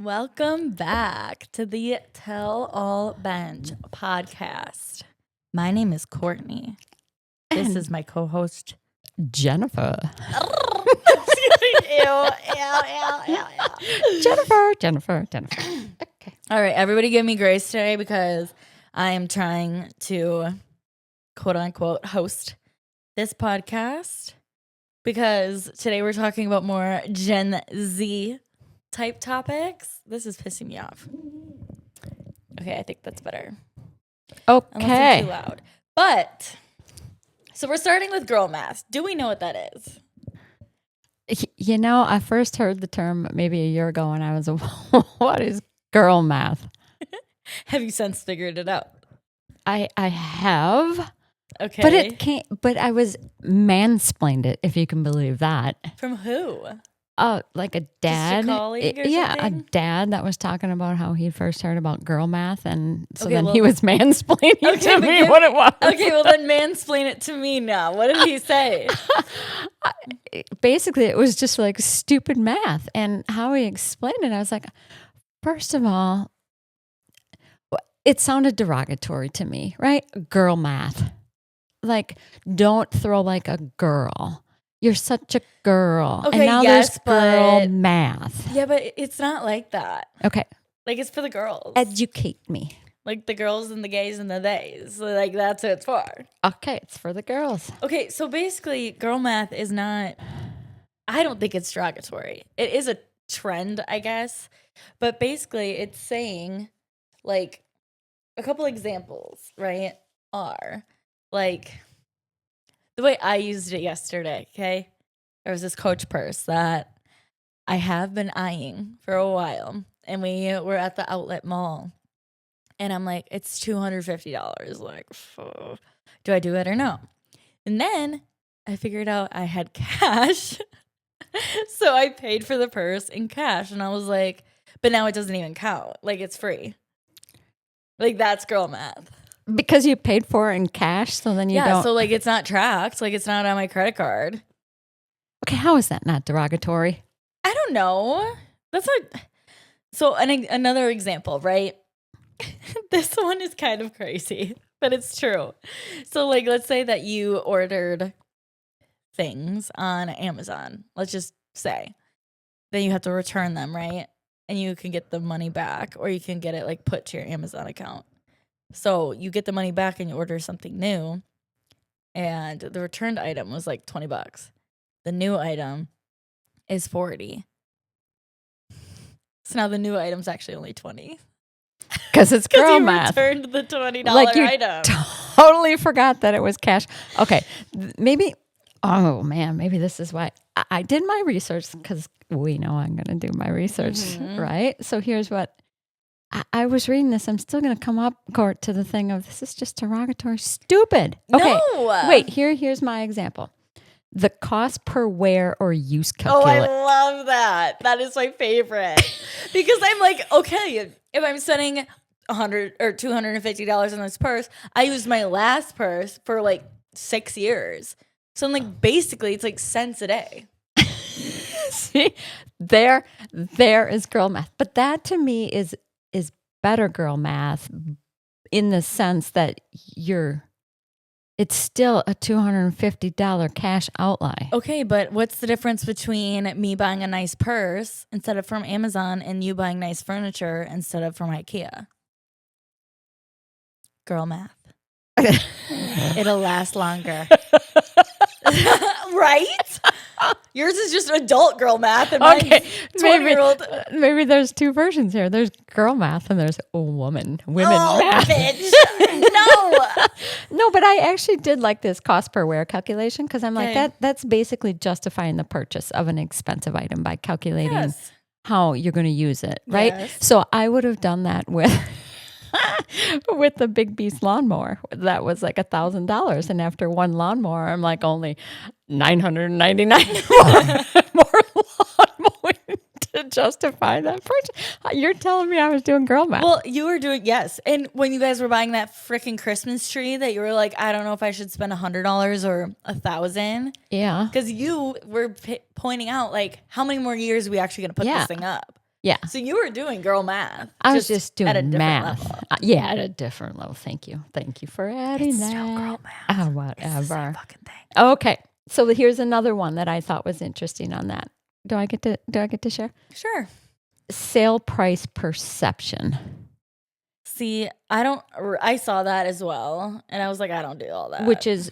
Welcome back to the Tell All Bench podcast. My name is Courtney. This is my co-host, Jennifer. Ew. Jennifer. Okay. All right, everybody give me grace today because I am trying to quote unquote host this podcast because today we're talking about more Gen Z type topics. This is pissing me off. Okay, I think that's better. Unless I'm Okay. too loud. But so we're starting with girl math. Do we know what that is? You know, I first heard the term maybe a year ago and I was, what is girl math? Have you since figured it out? I have, Okay. but I was mansplained it, if you can believe that. From who? Like a dad. colleague or yeah, a something? dad that was talking about how he first heard about girl math. And so Okay, then well- he was mansplaining Okay, to but me what it was. Okay, well then mansplain it to me now. What did he say? Basically, it was just like stupid math. And how he explained it, I was like, first of all, it sounded derogatory to me, right? Girl math. Like, don't throw like a girl. You're such a girl. Okay, and now yes, there's girl but- math. Yeah, but it's not like that. Okay, Like it's for the girls. educate me. Like the girls and the gays and the theys. Like that's what it's for. Okay, it's for the girls. Okay, so basically girl math is not, I don't think it's derogatory. It is a trend, I guess. But basically it's saying like a couple examples, right? Are like the way I used it yesterday, okay? There was this Coach purse that I have been eyeing for a while. And we were at the outlet mall. And I'm like, it's $250. Like, do I do it or no? And then I figured out I had cash. So I paid for the purse in cash. And I was like, but now it doesn't even count. Like, it's free. Like, that's girl math. Because you paid for it in cash, so then you don't. So like, it's not tracked. Like, it's not on my credit card. Okay, how is that not derogatory? I don't know. That's not. So another example, right? This one is kind of crazy, but it's true. So like, let's say that you ordered things on Amazon. Let's just say. Then you have to return them, right? And you can get the money back, or you can get it like put to your Amazon account. So you get the money back and you order something new, and the returned item was like $20. The new item is $40. So now the new item's actually only $20. Because it's Because girl you math. returned the $20 Like you item. Totally forgot that it was cash. Okay, maybe. Oh man, maybe this is why I did my research, because we know I'm going to do my research, right? So here's what I was reading this. I'm still going to come up, Court, to the thing of this is just derogatory, stupid. Okay, No. wait. Here's my example. The cost per wear or use Oh, I calculate. love that. That is my favorite. Because I'm like, okay, if I'm spending $100 or $250 on this purse, I used my last purse for like 6 years. So I'm like, basically, it's like cents a day. See, there is girl math. But that to me is better girl math in the sense that it's still a $250 cash outlay. Okay, but what's the difference between me buying a nice purse instead of from Amazon and you buying nice furniture instead of from IKEA? Girl math. It'll last longer. Right? Yours is just adult girl math and mine's Okay, 20-year-old. maybe there's two versions here. There's girl math and there's women Oh, math. bitch. No. No, but I actually did like this cost per wear calculation, because I'm like, Okay. that's basically justifying the purchase of an expensive item by calculating Yes. how you're going to use it, right? Yes. So I would have done that with with the Big Beast lawnmower. That was like $1,000, and after one lawnmower, I'm like only $999 more lawn mowing to justify that purchase. You're telling me I was doing girl math? Well, you were doing, yes. And when you guys were buying that freaking Christmas tree that you were like, I don't know if I should spend $100 or $1,000. yeah. Because you were pointing out, like, how many more years are we actually going to put Yeah. this thing up? Yeah. So you were doing girl math. I was just doing at a different math. level. Yeah, at a different level. Thank you. Thank you for adding It's that. still girl math. Whatever. It's the same fucking thing. Okay. So here's another one that I thought was interesting on that. Do I get to share? Sure. Sale price perception. See, I saw that as well. And I was like, I don't do all that. Which is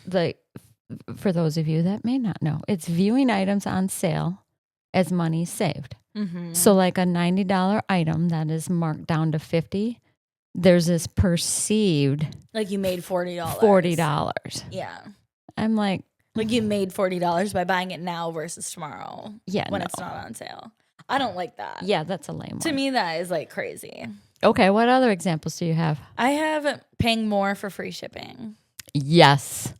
for those of you that may not know, it's viewing items on sale as money saved. Mm-hmm. So like a $90 item that is marked down to $50, there's this perceived like you made $40. $40. Yeah. I'm like you made $40 by buying it now versus tomorrow. Yeah, when no. it's not on sale. I don't like that. Yeah, that's a lame one. To me, that is like crazy. Okay, what other examples do you have? I have paying more for free shipping. Yes.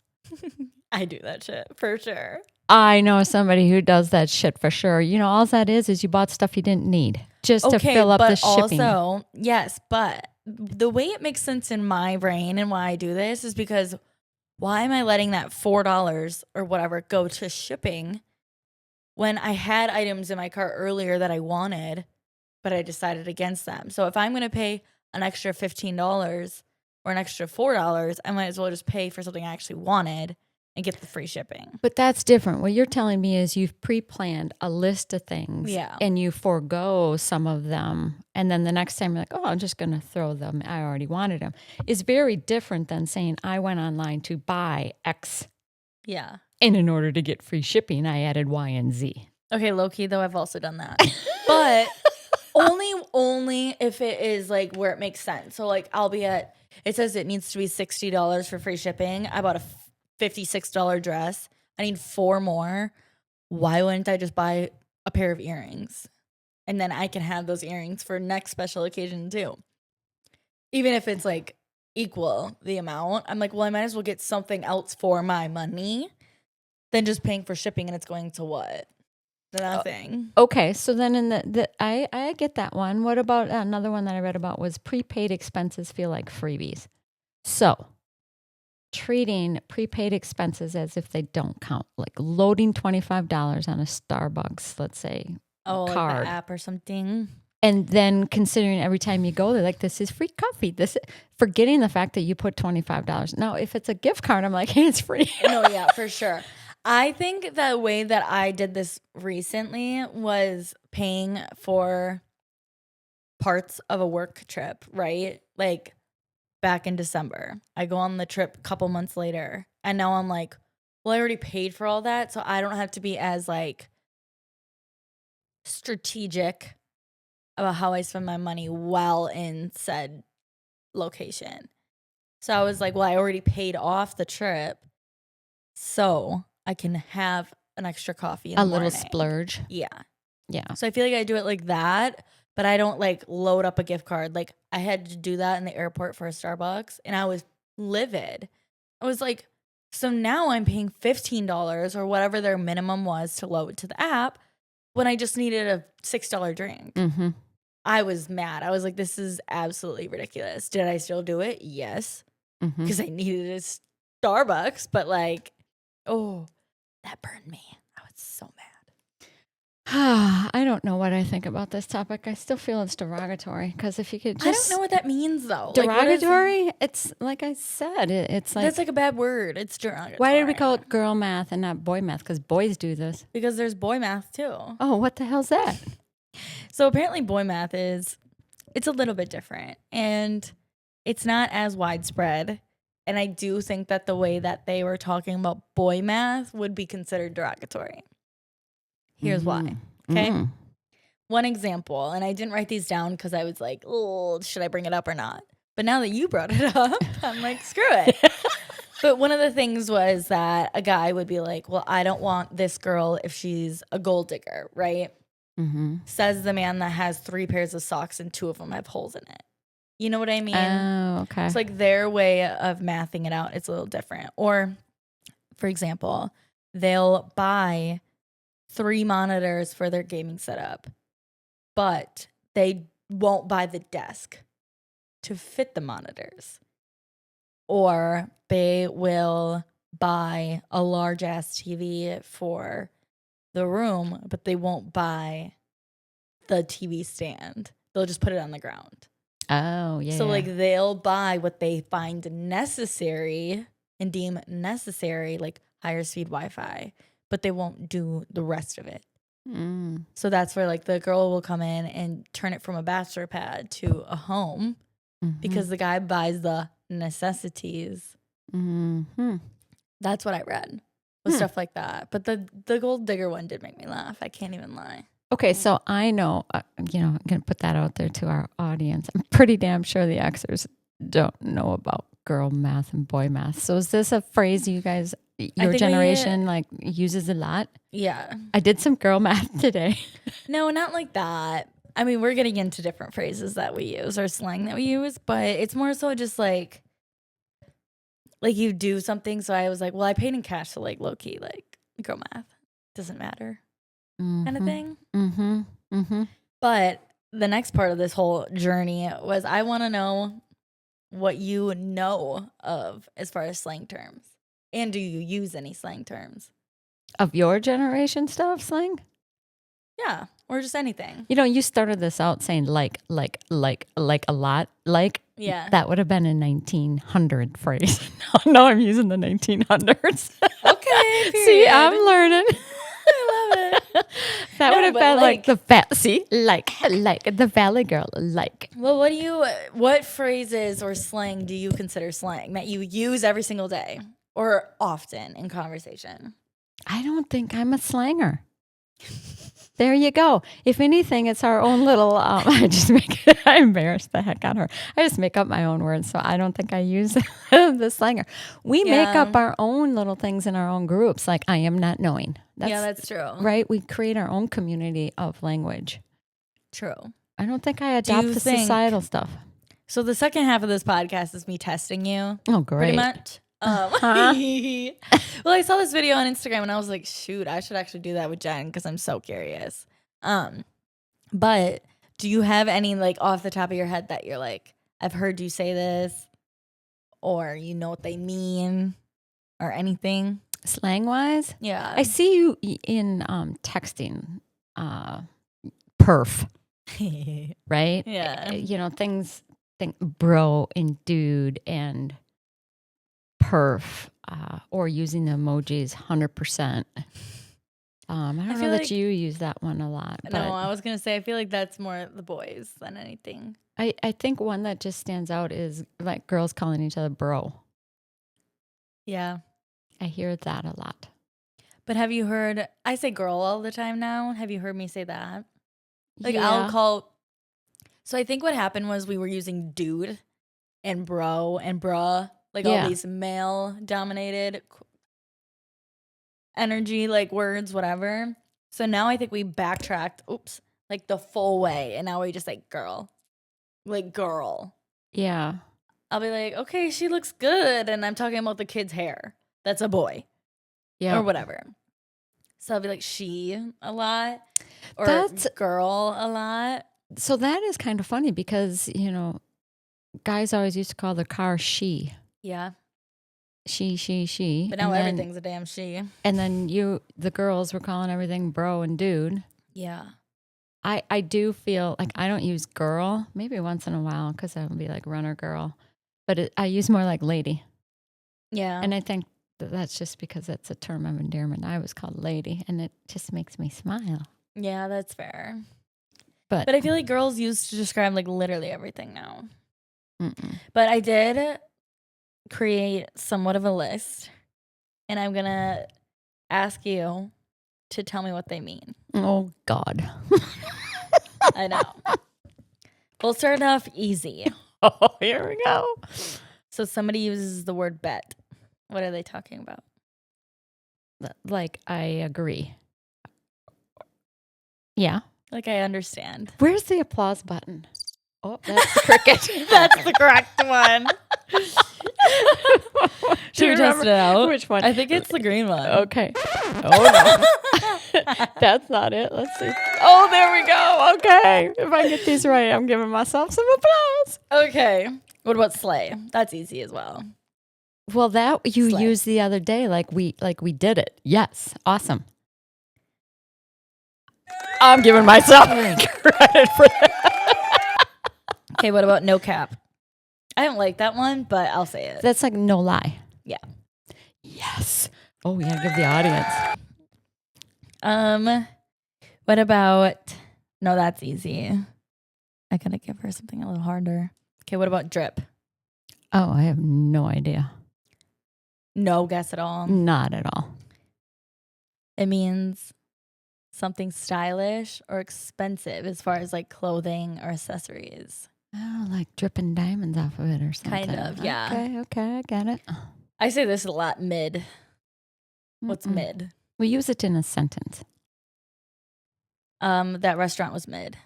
I do that shit for sure. I know somebody who does that shit for sure. You know, all that is you bought stuff you didn't need just to fill up the shipping. Also, yes, but the way it makes sense in my brain and why I do this is because why am I letting that $4 or whatever go to shipping when I had items in my cart earlier that I wanted, but I decided against them? So if I'm going to pay an extra $15 or an extra $4, I might as well just pay for something I actually wanted and get the free shipping. But that's different. What you're telling me is you've pre-planned a list of things and you forego some of them. And then the next time you're like, oh, I'm just going to throw them. I already wanted them. It's very different than saying I went online to buy X. Yeah. And in order to get free shipping, I added Y and Z. Okay, low-key though, I've also done that. But only if it is like where it makes sense. So like it says it needs to be $60 for free shipping. I bought a $56 dress. I need 4 more. Why wouldn't I just buy a pair of earrings? And then I can have those earrings for next special occasion too. Even if it's like equal the amount. I'm like, well, I might as well get something else for my money than just paying for shipping and it's going to what? Nothing. Okay, so then I get that one. What about another one that I read about was prepaid expenses feel like freebies. So treating prepaid expenses as if they don't count, like loading $25 on a Starbucks, let's say, card. Like the app or something. And then considering every time you go there, like, this is free coffee. Forgetting the fact that you put $25. Now, if it's a gift card, I'm like, hey, it's free. No, yeah, for sure. I think the way that I did this recently was paying for parts of a work trip, right? Like back in December, I go on the trip a couple months later, and now I'm like, well, I already paid for all that, so I don't have to be as like strategic about how I spend my money while in said location. So I was like, well, I already paid off the trip, so I can have an extra coffee in the morning. Little splurge. Yeah. Yeah. So I feel like I do it like that, but I don't like load up a gift card. Like I had to do that in the airport for a Starbucks and I was livid. I was like, so now I'm paying $15 or whatever their minimum was to load to the app when I just needed a $6 drink. Mm-hmm. I was mad. I was like, this is absolutely ridiculous. Did I still do it? Yes. Because I needed a Starbucks, but like, oh, that burned me. I was so mad. I don't know what I think about this topic. I still feel it's derogatory because if you could just... I don't know what that means though. Derogatory? Like, it's like I said, it's like... That's like a bad word. It's derogatory. Why did we call it girl math and not boy math? Because boys do this. Because there's boy math too. Oh, what the hell's that? So apparently boy math it's a little bit different and it's not as widespread. And I do think that the way that they were talking about boy math would be considered derogatory. Here's why. Okay. One example, and I didn't write these down because I was like, oh, should I bring it up or not? But now that you brought it up, I'm like, screw it. But one of the things was that a guy would be like, well, I don't want this girl if she's a gold digger, right? Says the man that has 3 pairs of socks and 2 of them have holes in it. You know what I mean? Oh, okay. It's like their way of mathing it out. It's a little different. Or, for example, they'll buy 3 monitors for their gaming setup, but they won't buy the desk to fit the monitors. Or they will buy a large ass TV for the room, but they won't buy the TV stand. They'll just put it on the ground. Oh, yeah. So yeah. like they'll buy what they find necessary and deem necessary, like higher speed Wi-Fi, but they won't do the rest of it. So that's where like the girl will come in and turn it from a bachelor pad to a home because the guy buys the necessities. That's what I read with stuff like that. But the gold digger one did make me laugh. I can't even lie. Okay, so I know, I'm going to put that out there to our audience. I'm pretty damn sure the Xers don't know about girl math and boy math. So is this a phrase you guys, your generation, like uses a lot? Yeah. I did some girl math today. No, not like that. I mean, we're getting into different phrases that we use or slang that we use, but it's more so just like you do something. So I was like, well, I paid in cash, so like low key, like girl math doesn't matter kind of thing. But the next part of this whole journey was I want to know what you know of as far as slang terms. And do you use any slang terms? Of your generation stuff, slang? Yeah, or just anything. You know, you started this out saying like a lot. Like, yeah, that would have been a 1900 phrase. No, I'm using the 1900s. Okay, See, I'm learning. I love it. That would have been like the the Valley Girl, like. Well, what phrases or slang do you consider slang that you use every single day or often in conversation? I don't think I'm a slanger. There you go. If anything, it's our own little, I embarrass the heck out of her. I just make up my own words, so I don't think I use the slanger. We make up our own little things in our own groups, like I am not knowing. That's true. Right? We create our own community of language. True. I don't think I adopt the societal stuff. So the second half of this podcast is me testing you. Oh, great. Pretty much. Well, I saw this video on Instagram and I was like, shoot, I should actually do that with Jen because I'm so curious. But do you have any like off the top of your head that you're like, I've heard you say this, or you know what they mean, or anything? Slang wise? Yeah. I see you in texting perf, right? Yeah. You know, things, bro and dude and perf, or using the emojis 100%. I don't know that you use that one a lot. But no, I was going to say, I feel like that's more the boys than anything. I think one that just stands out is like girls calling each other bro. Yeah. I hear that a lot. But have you heard, I say girl all the time now. Have you heard me say that? Like yeah. I'll call, so I think what happened was we were using dude and bro and bruh. Like all these male dominated energy, like words, whatever. So now I think we backtracked, like the full way. And now we just like girl. Like girl. Yeah. I'll be like, okay, she looks good. And I'm talking about the kid's hair. That's a boy. Yeah. Or whatever. So I'll be like she a lot. Or that's girl a lot. So that is kind of funny because, you know, guys always used to call their car she. Yeah. She. But now everything's a damn she. And then the girls were calling everything bro and dude. Yeah. I do feel like I don't use girl, maybe once in a while because I would be like runner girl. But I use more like lady. Yeah. And I think that's just because it's a term of endearment. I was called lady and it just makes me smile. Yeah, that's fair. But I feel like girls used to describe like literally everything now. But I did create somewhat of a list, and I'm gonna ask you to tell me what they mean. Oh God. I know. We'll start off easy. Oh, here we go. So somebody uses the word bet. What are they talking about? Like, I agree. Yeah. Like, I understand. Where's the applause button? Oh, that's the cricket. That's the correct one. Should we test it out? Which one? I think it's the green one. Okay. Oh, no. That's not it. Let's see. Oh, there we go. Okay. If I get these right, I'm giving myself some applause. Okay. What about slay? That's easy as well. Well, that you Slay. used the other day, like we did it. Yes. Awesome. I'm giving myself credit for that. Okay, what about no cap? I don't like that one, but I'll say it. That's like no lie. Yeah. Yes. Oh, we gotta give the audience. What about? No, that's easy. I gotta give her something a little harder. Okay, what about drip? Oh, I have no idea. No guess at all. Not at all. It means something stylish or expensive as far as like clothing or accessories. Oh, like dripping diamonds off of it or something. Kind of, yeah. Okay, I get it. I say this a lot. Mid. What's Mm-mm. mid? We use it in a sentence. That restaurant was mid.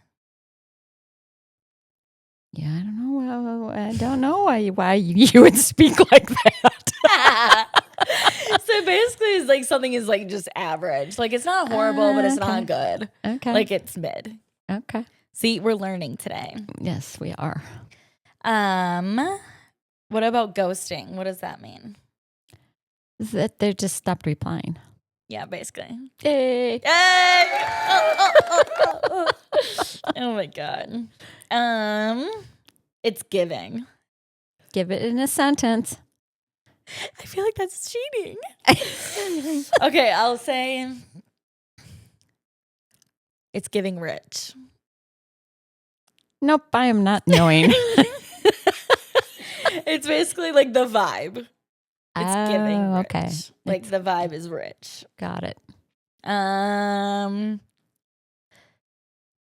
Yeah, I don't know. I don't know why you would speak like that. So basically, it's like something is like just average. Like it's not horrible, but it's not good. Okay. Like it's mid. Okay. See, we're learning today. Yes, we are. What about ghosting? What does that mean? That they just stopped replying. Yeah, basically. Hey. Oh my god. It's giving. Give it in a sentence. I feel like that's cheating. Okay, I'll say it's giving rich. Nope, I am not knowing. It's basically like the vibe. It's giving rich. Okay. Like the vibe is rich. Got it.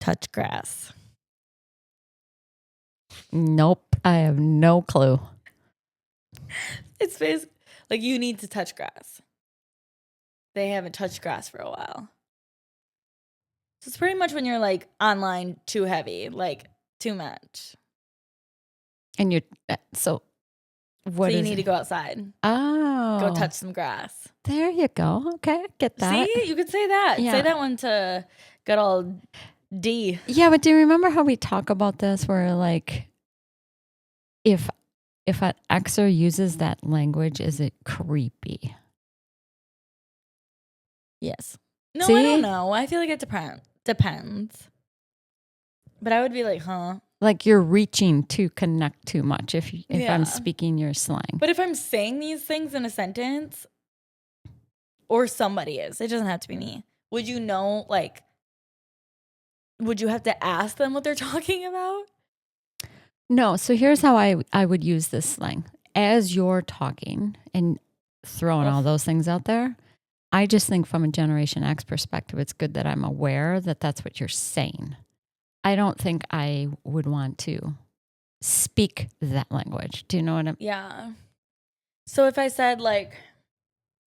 Touch grass. Nope, I have no clue. It's basically like you need to touch grass. They haven't touched grass for a while. So it's pretty much when you're like online too heavy, like too much. And you so what so you is need it? to go outside. Oh. Go touch some grass. There you go. Okay, I get that. See, you could say that. Yeah. Say that one to good old D. Yeah, but do you remember how we talk about this where like if an exer uses that language, is it creepy? Yes. No, I See? don't know. I feel like it depends. But I would be like, huh? Like you're reaching to connect too much if Yeah. I'm speaking your slang. But if I'm saying these things in a sentence, or somebody is, it doesn't have to be me. Would you know, like, would you have to ask them what they're talking about? No, so here's how I would use this slang. As you're talking and throwing all those things out there, I just think from a Generation X perspective, it's good that I'm aware that that's what you're saying. I don't think I would want to speak that language. Do you know what I'm? Yeah. So if I said like,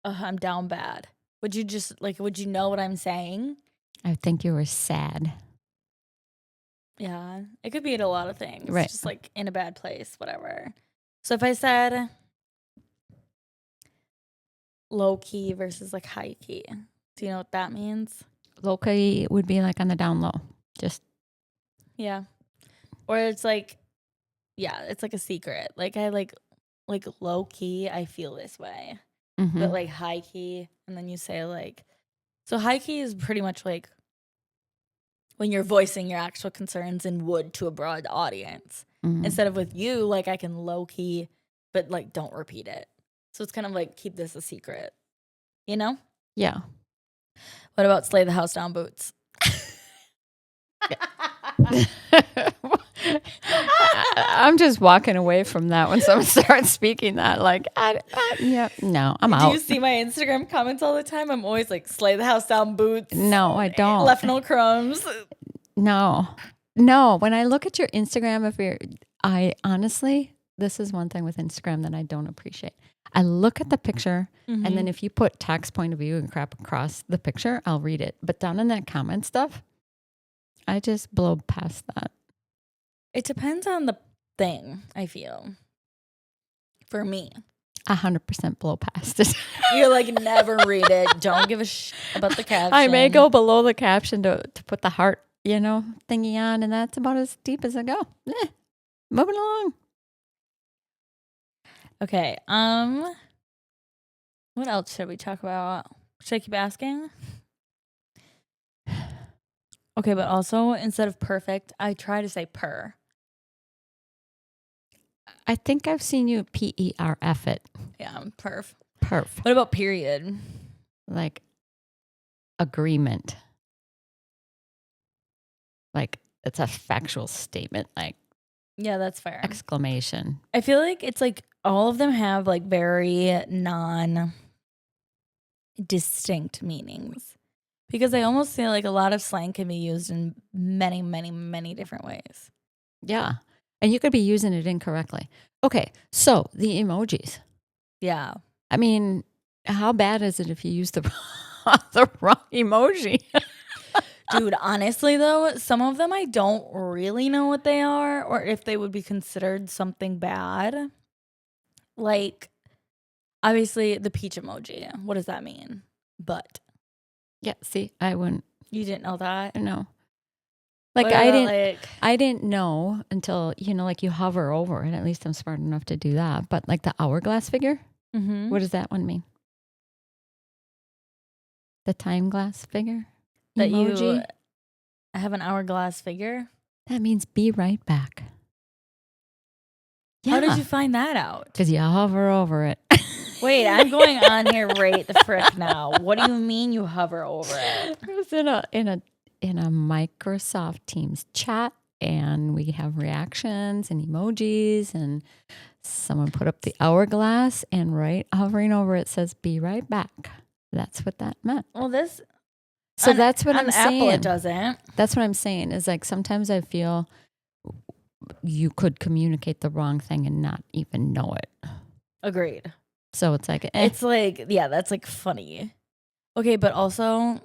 oh, I'm down bad, would you just like, would you know what I'm saying? I think you were sad. Yeah. It could be in a lot of things. Right. Just like in a bad place, whatever. So if I said low key versus like high key, do you know what that means? Lowkey would be like on the down low. Just Yeah. Or it's like, yeah, it's like a secret. Like I like low key, I feel this way. mhm. But like high key, and then you say like, so high key is pretty much like when you're voicing your actual concerns and would to a broad audience. Mhm. Instead of with you, like I can low key, but like don't repeat it. So it's kind of like keep this a secret, you know? Yeah. What about slay the house down boots? I'm just walking away from that when someone starts speaking that. Like, yeah, no, I'm Do out. you see my Instagram comments all the time? I'm always like slay the house down boots. No, I don't. Left no crumbs. No. When I look at your Instagram, I honestly, this is one thing with Instagram that I don't appreciate. I look at the picture, and then if you put text point of view and crap across the picture, I'll read it. But down in that comment stuff, I just blow past that. It depends on the thing, I feel. For me. 100% blow past it. You're like, never read it. Don't give a about the caption. I may go below the caption to put the heart, thingy on, and that's about as deep as I go. Moving along. Okay. What else should we talk about? Should I keep asking? Okay, but also instead of perfect, I try to say per. I think I've seen you PERF it. Yeah, perf. Perf. What about period? Like agreement. Like it's a factual statement, like Yeah, that's fair. exclamation. I feel like it's like all of them have like very non-distinct meanings because I almost feel like a lot of slang can be used in many, many, many different ways. Yeah. And you could be using it incorrectly. Okay. So the emojis. Yeah. I mean, how bad is it if you use the, the wrong emoji? Dude, honestly though, some of them I don't really know what they are or if they would be considered something bad. Like, obviously, the peach emoji. What does that mean? But Yeah. See, I wouldn't you didn't know that? know. Like What I about, didn't, like, I didn't know until, like you hover over it. At least I'm smart enough to do that. But like the hourglass figure, what does that one mean? The time glass figure that emoji? you have an hourglass figure? That means be right back. How did you find that out? Because you hover over it. Wait, I'm going on here right the frick now. What do you mean you hover over it? It was in a Microsoft Teams chat, and we have reactions and emojis, and someone put up the hourglass, and right hovering over it says "Be right back." That's what that meant. Well, this So that's what on I'm Apple saying. it doesn't. That's what I'm saying. Is like sometimes I feel you could communicate the wrong thing and not even know it. Agreed. So it's like It's like, yeah, that's like funny. Okay, but also,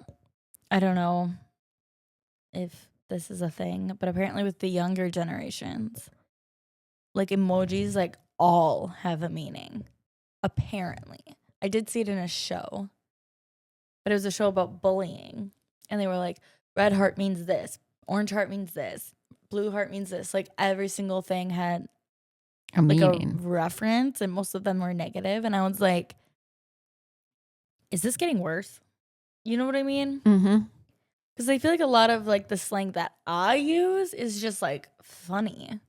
I don't know if this is a thing, but apparently with the younger generations, like emojis, like all have a meaning. Apparently. I did see it in a show, but it was a show about bullying. And they were like, red heart means this, orange heart means this, blue heart means this. Like every single thing had a like meaning. a reference, and most of them were negative. And I was like, is this getting worse? You know what I mean? Mm-hmm. Because I feel like a lot of like the slang that I use is just like funny.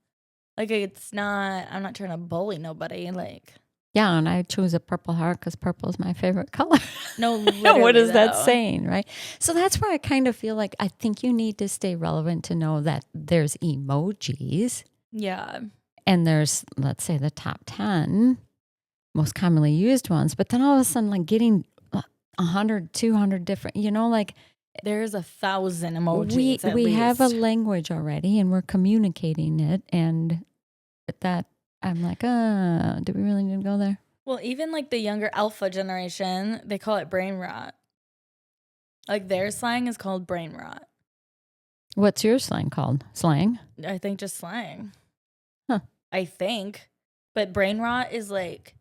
Like it's not, I'm not trying to bully nobody. Like, Yeah, and I chose a purple heart because purple is my favorite color. no, What literally, is that though. saying, right? So that's where I kind of feel like I think you need to stay relevant to know that there's emojis Yeah. and there's, let's say, the top 10 most commonly used ones, but then all of a sudden, like getting 100, 200 different, like There's 1,000 emojis. we have a language already and we're communicating it. And that I'm like, do we really need to go there? Well, even like the younger alpha generation, they call it brain rot. Like their slang is called brain rot. What's your slang called? Slang? I think just slang. Huh. I think. But brain rot is like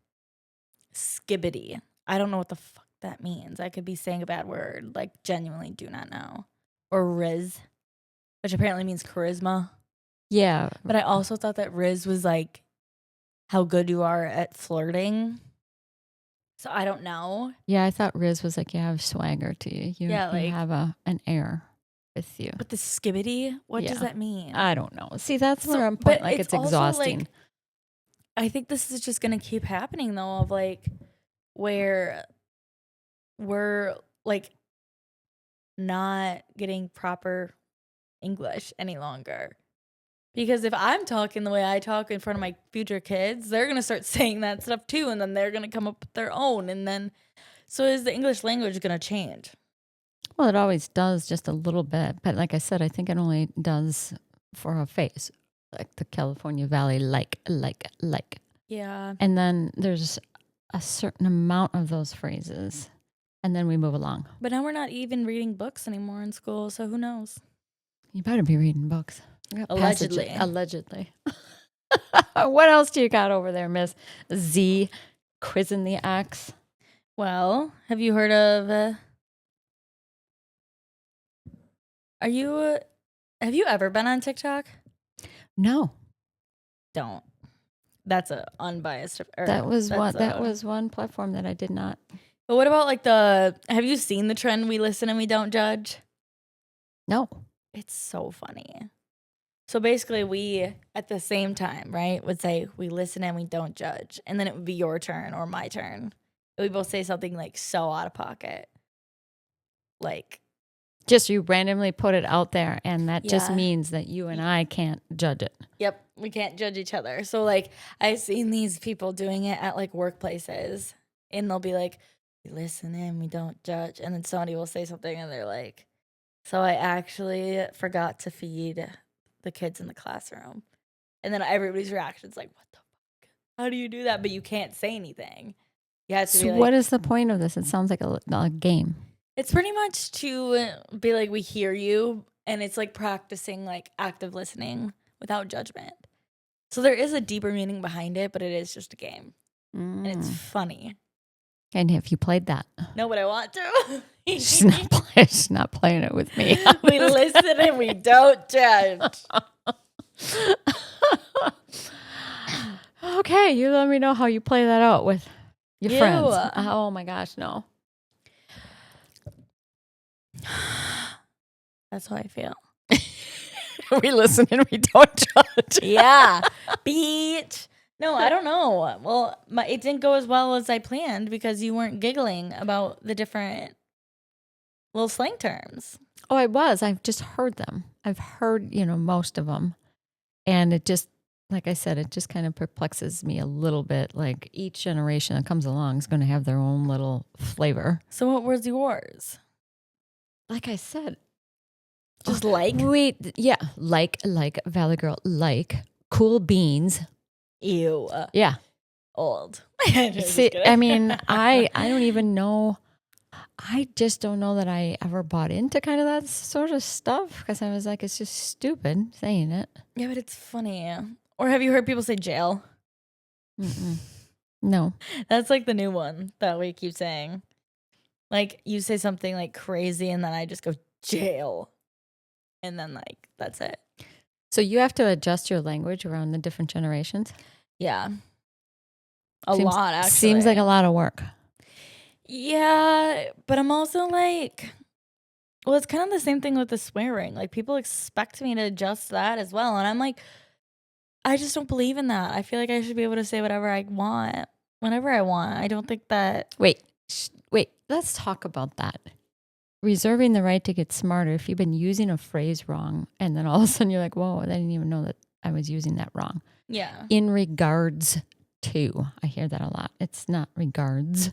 skibbity. I don't know what the fuck that means. I could be saying a bad word. Like genuinely do not know. Or riz, which apparently means charisma. Yeah. But I also thought that riz was like how good you are at flirting. So I don't know. Yeah, I thought Riz was like, you have swagger to you. You have an air with you. But the skibbity, what does that mean? I don't know. See, that's where I'm putting, like, it's exhausting. Like, I think this is just going to keep happening, though, of like where we're like not getting proper English any longer. Because if I'm talking the way I talk in front of my future kids, they're going to start saying that stuff too. And then they're going to come up with their own. And then, so is the English language going to change? Well, it always does just a little bit. But like I said, I think it only does for a phase, like the California Valley, like. Yeah. And then there's a certain amount of those phrases. And then we move along. But now we're not even reading books anymore in school. So who knows? You better be reading books. Allegedly. Allegedly. What else do you got over there, Miss Z? Quizzing the X. Well, have you heard of? Have you ever been on TikTok? No. Don't. That's a unbiased. That was one platform that I did not. But what about like have you seen the trend? We listen and we don't judge. No. It's so funny. So basically, we, at the same time, right, would say we listen and we don't judge. And then it would be your turn or my turn. We both say something like so out of pocket. Like, Just you randomly put it out there, and that just Yeah. means that you and I can't judge it. yep, we can't judge each other. So, like, I've seen these people doing it at like workplaces, and they'll be like, we listen and we don't judge. And then somebody will say something, and they're like, so I actually forgot to feed the kids in the classroom. And then everybody's reaction is like, what the fuck? How do you do that? But you can't say anything. You have to So be like, what is the point of this? It sounds like a game. it's pretty much to be like, we hear you. And it's like practicing like active listening without judgment. So there is a deeper meaning behind it, but it is just a game. And it's funny. And have you played that? No, but I want to. She's not playing it with me. We listen and we don't judge. Okay, you let me know how you play that out with your You. friends. Oh my gosh, no. That's how I feel. We listen and we don't judge. Yeah. Beach. No, I don't know. Well, it didn't go as well as I planned because you weren't giggling about the different little slang terms. Oh, I was. I've just heard them. I've heard, most of them. And it just, like I said, it just kind of perplexes me a little bit. Like each generation that comes along is going to have their own little flavor. So what was yours? Like I said. Just like? Wait, yeah. Like Valley Girl, like cool beans. Ew. Yeah. Old. See, I mean, I don't even know. I just don't know that I ever bought into kind of that sort of stuff because I was like, it's just stupid saying it. Yeah, but it's funny. Or have you heard people say jail? Mm-mm. No. That's like the new one that we keep saying. Like you say something like crazy and then I just go jail. And then like, that's it. So you have to adjust your language around the different generations? Yeah. A lot, actually. Seems like a lot of work. Yeah, but I'm also like, well, it's kind of the same thing with the swearing. Like, people expect me to adjust that as well. And I'm like, I just don't believe in that. I feel like I should be able to say whatever I want, whenever I want. I don't think that. Wait, let's talk about that. Reserving the right to get smarter if you've been using a phrase wrong and then all of a sudden you're like, whoa, I didn't even know that I was using that wrong. Yeah. In regards to, I hear that a lot. It's not regards.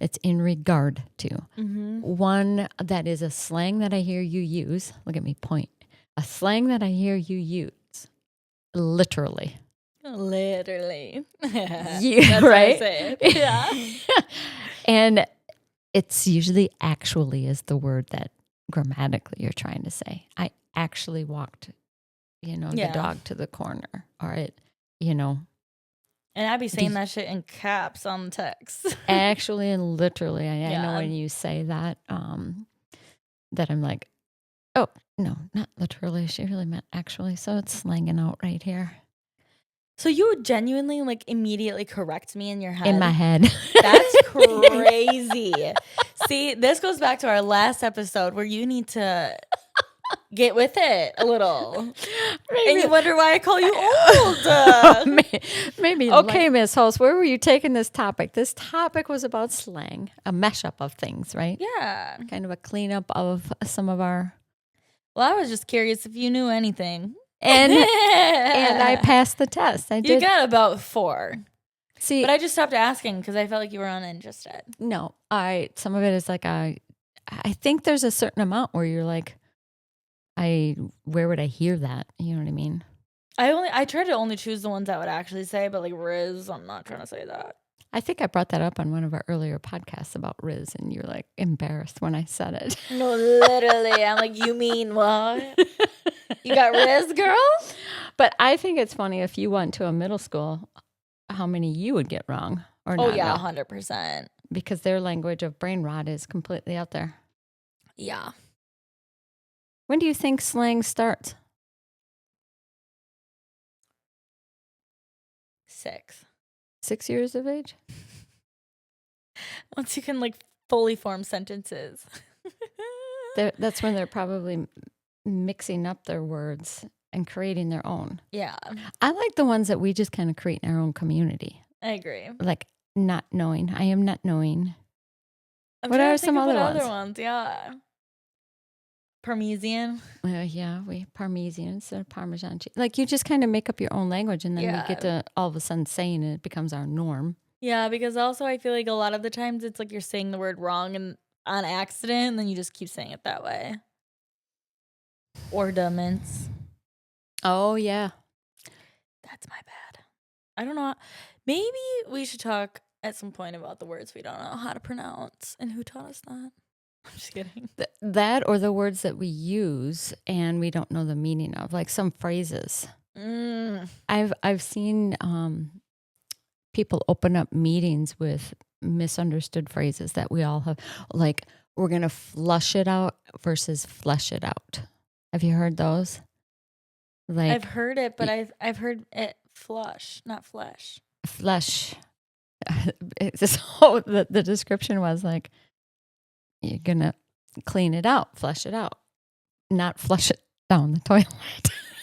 It's in regard to. Mm-hmm. One that is a slang that I hear you use. Look at me point. A slang that I hear you use. Literally. Literally. Yeah, That's right? what I say. Yeah. And it's usually actually is the word that grammatically you're trying to say. I actually walked, the dog to the corner. Or it, And I'd be saying that shit in caps on text. Actually and literally. I know when you say that, that I'm like, oh, no, not literally. She really meant actually. So it's slanging out right here. So you would genuinely like immediately correct me in your head? In my head. That's crazy. See, this goes back to our last episode where you need to get with it a little. Maybe. And you wonder why I call you old. Maybe. Okay, Miss Host, where were you taking this topic? This topic was about slang, a mashup of things, right? Yeah. Kind of a cleanup of some of our... Well, I was just curious if you knew anything. And I passed the test. I did. You got about 4. See, but I just stopped asking because I felt like you were uninterested. No, some of it is like I think there's a certain amount where you're like, where would I hear that? You know what I mean? I try to only choose the ones I would actually say, but like Riz, I'm not trying to say that. I think I brought that up on one of our earlier podcasts about Riz, and you're like embarrassed when I said it. No, literally. I'm like, you mean what? You got Riz, girl? But I think it's funny if you went to a middle school, how many you would get wrong or not. Oh, yeah, know. 100%. Because their language of brain rot is completely out there. Yeah. When do you think slang starts? 6. 6 years of age? Once you can like fully form sentences. That's when they're probably mixing up their words and creating their own. Yeah, I like the ones that we just kind of create in our own community. I agree. Like not knowing. I am not knowing. I'm What trying are to think some of what other other ones? ones? Yeah. Parmesan. Yeah, we Parmesan instead of Parmesan cheese. Like you just kind of make up your own language, and then we get to all of a sudden saying it becomes our norm. Yeah, because also I feel like a lot of the times it's like you're saying the word wrong and on accident, and then you just keep saying it that way. Ornaments. Oh yeah, That's my bad. I don't know. Maybe we should talk at some point about the words we don't know how to pronounce and who taught us that. I'm just kidding. that or the words that we use and we don't know the meaning of, like some phrases. I've seen people open up meetings with misunderstood phrases that we all have, like we're gonna flush it out versus flesh it out. Have you heard those? Like I've heard it, but I've heard it flush, not flesh. flesh. So the description was like, you're gonna clean it out, flush it out, not flush it down the toilet.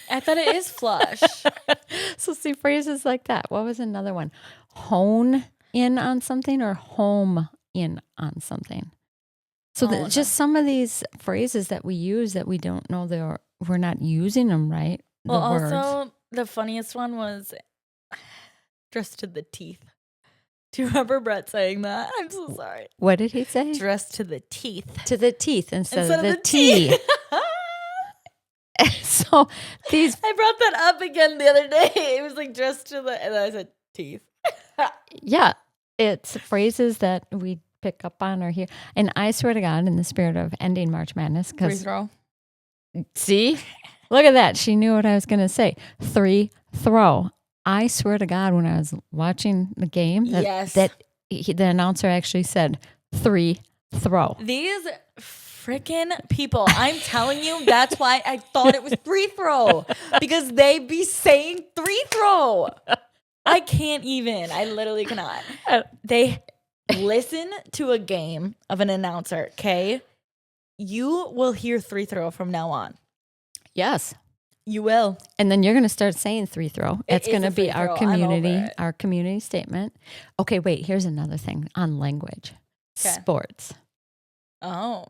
I thought it is flush. So see phrases like that. What was another one? Hone in on something or home in on something. So just some of these phrases that we use that we don't know we're not using them right. Well, also the funniest one was dressed to the teeth. Do you remember Brett saying that? I'm so sorry. What did he say? Dressed to the teeth. To the teeth instead of the T. So these, I brought that up again the other day. It was like dressed to the, and I said teeth. Yeah, it's phrases that we pick up on or hear. And I swear to God, in the spirit of ending March Madness, Free because throw. see, look at that. She knew what I was going to say. 3 throw. I swear to God, when I was watching the game, that the announcer actually said 3 throw. These freaking people, I'm telling you, that's why I thought it was 3 throw, because they be saying 3 throw. I can't even. I literally cannot. They listen to a game of an announcer, okay? You will hear 3 throw from now on. Yes. You will. And then you're going to start saying 3 throw. It's going to be our community statement. Okay, wait, here's another thing on language. Okay. Sports. Oh.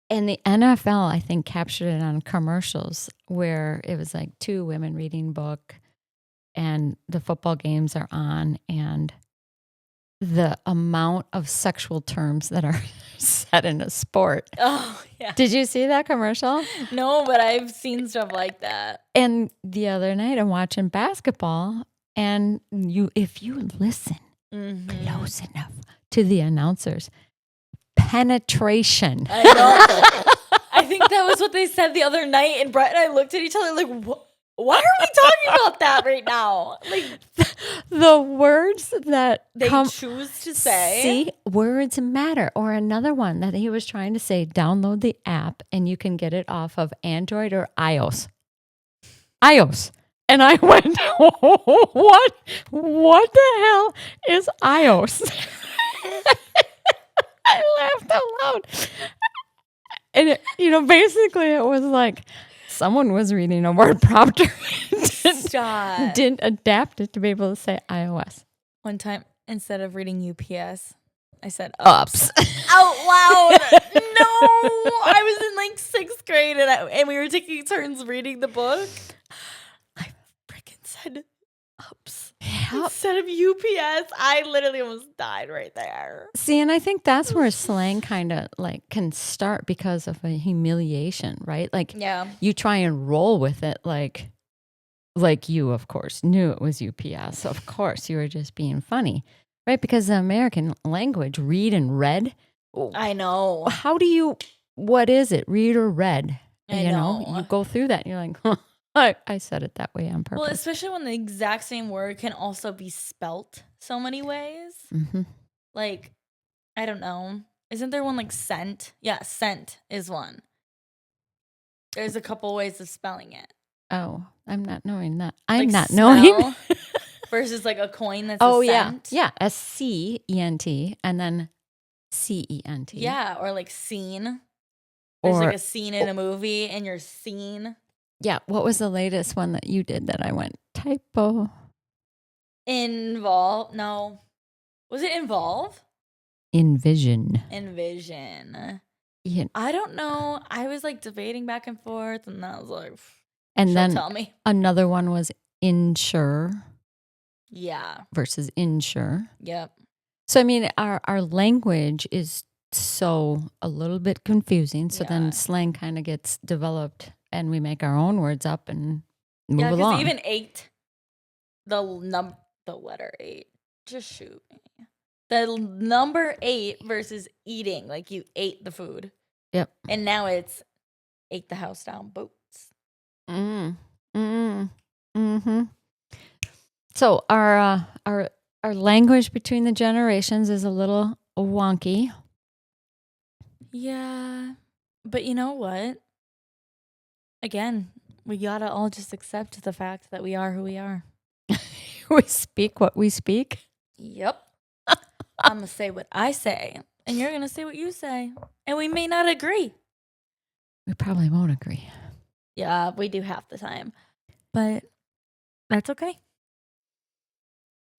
And the NFL, I think, captured it on commercials where it was like 2 women reading a book and the football games are on, and the amount of sexual terms that are said in a sport. Oh, yeah. Did you see that commercial? No, but I've seen stuff like that. And the other night I'm watching basketball, and if you listen close enough to the announcers, penetration. I know. I think that was what they said the other night, and Brett and I looked at each other like, what? Why are we talking about that right now? Like the words that they choose to say. See, words matter. Or another one that he was trying to say, download the app and you can get it off of Android or iOS. iOS. And I went, what the hell is iOS? I laughed out loud. And, basically it was like, someone was reading a word prompter. Didn't adapt it to be able to say iOS. One time, instead of reading UPS, I said ups. Out loud. No, I was in like 6th grade and we were taking turns reading the book. I freaking said ups. Yep. Instead of UPS, I literally almost died right there. See, and I think that's where slang kind of like can start because of a humiliation, right? Like, you try and roll with it, like you, of course, knew it was UPS. Of course, you were just being funny, right? Because the American language, read and read. I know. What is it? Read or read? I know. You go through that and you're like, huh. I said it that way on purpose. Well, especially when the exact same word can also be spelt so many ways. Mm-hmm. Like, I don't know. Isn't there one like scent? Yeah, scent is one. There's a couple ways of spelling it. Oh, I'm not knowing that. I'm like not knowing. Versus like a coin that's a cent. Yeah. SCENT and then CENT. Yeah, or like scene There's Or like a scene in a movie and you're seen. yeah, what was the latest one that you did that I went typo? Involve. No. Was it involve? Envision. Envision. Yeah. I don't know. I was like debating back and forth, and I was like, And she'll then tell me. another one was insure Yeah. versus insure. Yep. So I mean, our language is so a little bit confusing. So Yeah. then slang kind of gets developed, and we make our own words up and move Yeah, because along. even 8, the letter 8, just shoot me. The number 8 versus eating, like you ate the food. Yep. And now it's ate the house down boots. So our language between the generations is a little wonky. Yeah. But you know what? Again, we gotta all just accept the fact that we are who we are. We speak what we speak. Yep. I'm gonna say what I say, and you're gonna say what you say. And we may not agree. We probably won't agree. Yeah, we do half the time. But that's okay.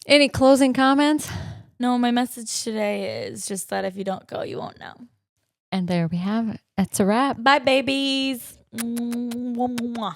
Any closing comments? No, my message today is just that if you don't go, you won't know. And there we have it. That's a wrap. Bye, babies. Mwah.